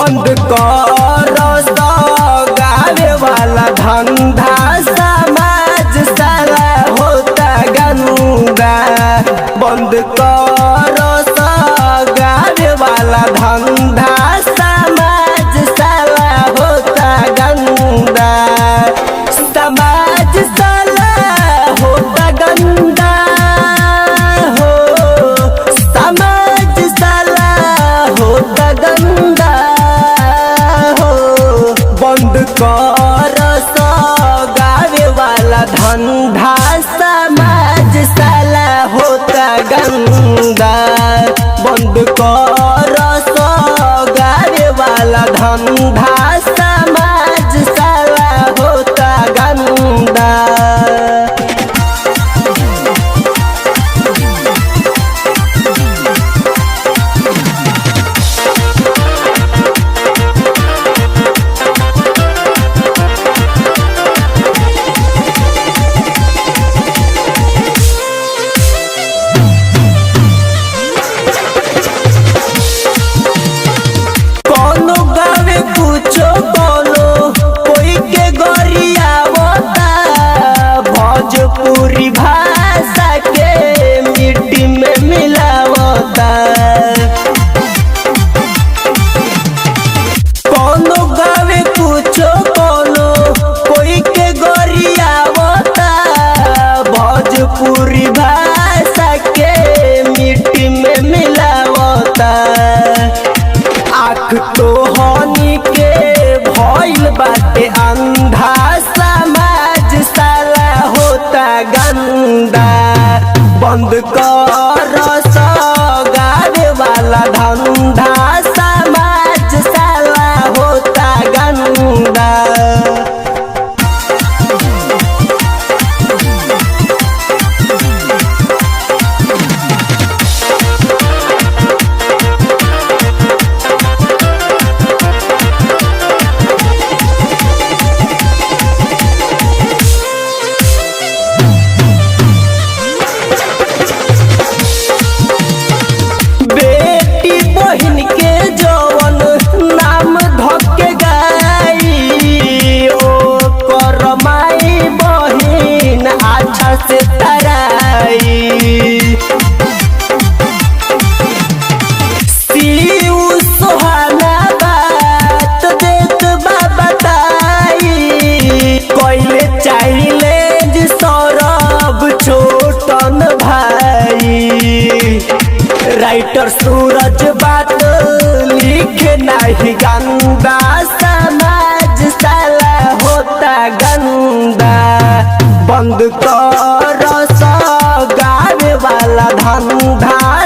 बंद कर गावे वाला धंधा समाज सारा होता गंदा। बंद कर गावे वाला धंधा समाज सारा होता गंदा। समाज सारा होता गंदा हो, समाज सारा होता गंदा हो। बंद कर गावे वाला धंधा समाज सारा होता गंदा। बंद कर गावे वाला धंधा समाज सारा होता गंदा। भोजपुरी भाषा के मिट्टी में मिलावता। कोनो गावे कुछो कोनो कोई के गरियावता। भोजपुरी भाषा के मिट्टी में मिलावता। आँख तो हनी के भइल बाटे अंधा। समाज सारा होता गंदा। बंद कर गावे वाला धंधा समाज सारा होता गंदा। से तराई शिव सुहाना बात देत बताई। कोइले चाइलेंज सौरभ छोटन भाई। राइटर सूरज बात लिखे नहीं गंदा। समाज सारा होता गंदा। बंद कर गावे वाला धंधा